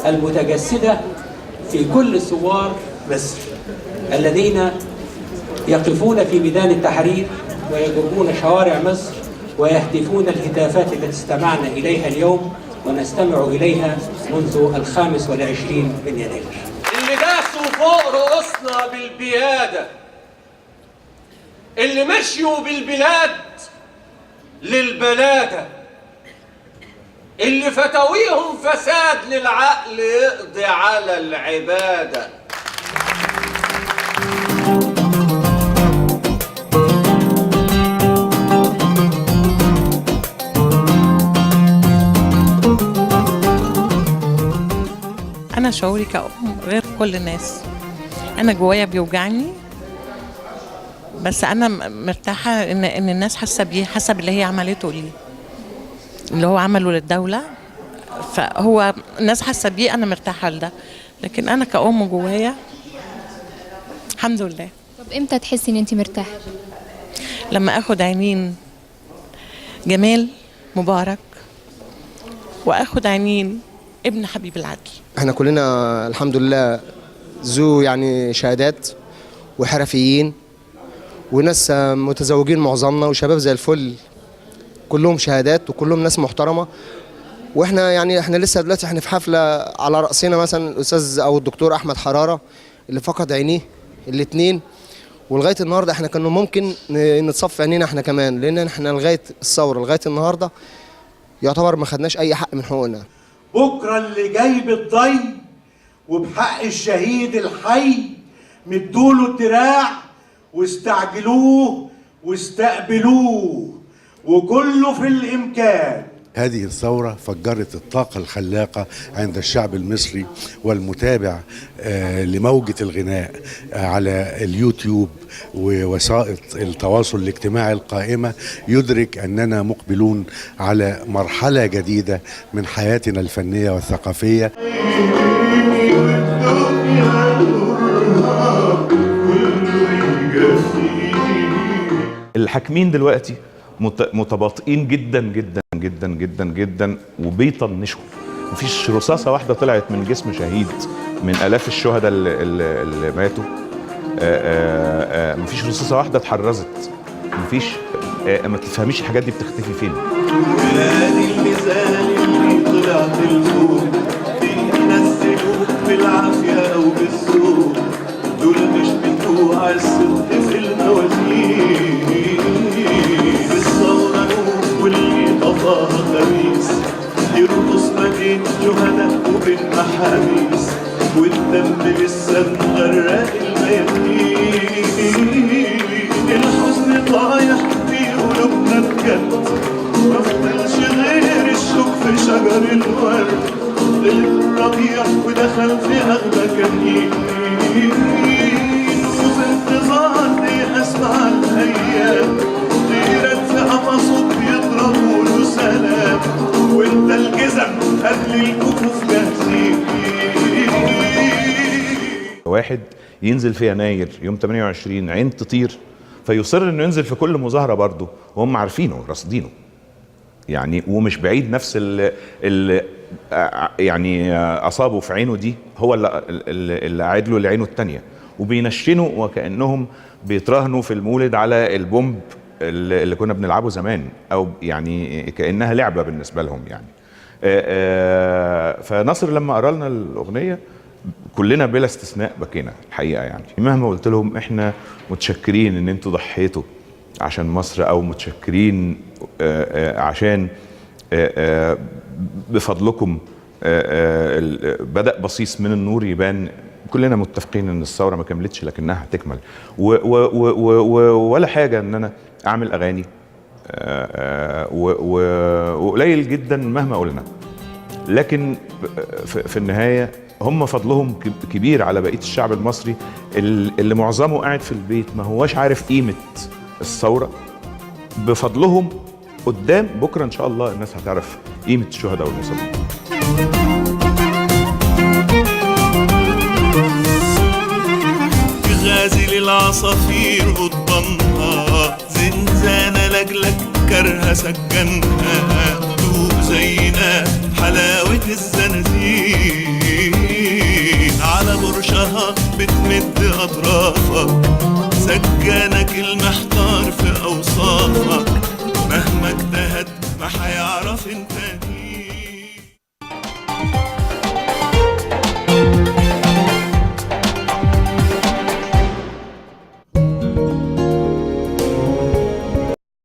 المتجسدة في كل ثوار مصر الذين يقفون في ميدان التحرير ويجرون شوارع مصر ويهتفون الهتافات التي استمعنا إليها اليوم ونستمع إليها منذ 25 من يناير. اللي داسوا فوق رؤوسنا بالبيادة، اللي مشيوا بالبلاد للبلادة، اللي فتاويهم فساد للعقل يقضي على العبادة. أنا شعوري كأم غير كل الناس. أنا جوايا بيوجعني، بس أنا مرتاحة إن الناس حاسة بيه، حاسة باللي هي عملته ليه، اللي هو عمله للدولة، فهو الناس حاسة بيه، أنا مرتاحة لده. لكن أنا كأم جوايا الحمد لله. طب إمتى تحسي إن أنت مرتاحة؟ لما أخد عينين جمال مبارك وأخد عينين ابن حبيب العدل. احنا كلنا الحمد لله ذو يعني شهادات وحرفيين وناس متزوجين معظمنا وشباب زي الفل، كلهم شهادات وكلهم ناس محترمه. واحنا يعني احنا لسه دلوقتي احنا في حفله على راسنا مثلا الاستاذ او الدكتور احمد حراره اللي فقد عينيه الاثنين، ولغايه النهارده احنا كنا ممكن نتصفي عينينا احنا كمان، لان احنا لغايه الثوره لغايه النهارده يعتبر ما خدناش اي حق من حقوقنا. بكره اللي جاي بالضي وبحق الشهيد الحي مدوله الدراع واستعجلوه واستقبلوه وكله في الامكان. هذه الثورة فجرت الطاقة الخلاقة عند الشعب المصري والمتابع لموجة الغناء على اليوتيوب ووسائط التواصل الاجتماعي القائمة، يدرك أننا مقبلون على مرحلة جديدة من حياتنا الفنية والثقافية. الحاكمين دلوقتي متباطئين جدا جدا جدا جدا جدا وبيطنشوا. مفيش رصاصه واحده طلعت من جسم شهيد من الاف الشهداء اللي ماتوا. مفيش رصاصه واحده اتحرزت. مفيش، ما تفهميش الحاجات دي بتختفي فين. ولادي المثال اللي طلعت الفوق بينزلوك بالعافيه او بالسوق، دول مش بتوع الصدق في الموازين. الثوره نور واللي طفاها خبيث، يرقص ما بين جهداء وبين محابيس، والدم لسه مغرق الميادين. الحزن طايح في قلوبنا بجد، مفضلش غير الشوك في شجر الورد. الربيع ودخل في أغلى كمين، وفي انتظار دي أسمع الأيام، غيرك في قفصه بيضربوا له سلام، وانت الجزم قبل الكفوف جاهزين. واحد ينزل في يناير يوم 28 عين تطير، فيصر انه ينزل في كل مظاهره برضه وهم عارفينه راصدينه يعني، ومش بعيد نفس اللي يعني اصابه في عينه دي هو اللي قاعد له لعينه الثانيه، وبينشنوا وكانهم بيتراهنوا في المولد على البومب اللي كنا بنلعبه زمان، او يعني كانها لعبه بالنسبه لهم يعني. فناصر لما قرا لنا الاغنيه كلنا بلا استثناء بكينا الحقيقه يعني. مهما قلت لهم احنا متشكرين ان انتوا ضحيتوا عشان مصر، او متشكرين عشان بفضلكم بدأ بصيص من النور يبان. كلنا متفقين ان الثوره ما كملتش لكنها هتكمل، ولا حاجه ان انا اعمل اغاني وقليل جدا مهما قلنا، لكن في النهايه هم فضلهم كبير على بقيه الشعب المصري اللي معظمه قاعد في البيت ما هواش عارف قيمه الثوره. بفضلهم قدام بكره ان شاء الله الناس هتعرف قيمه الشهداء والمصابين. غازل العصافير قضبانها، زنزانة لجلك كرها سجنها، دوق زينا حلاوة الزنازير. اعرف انت مين.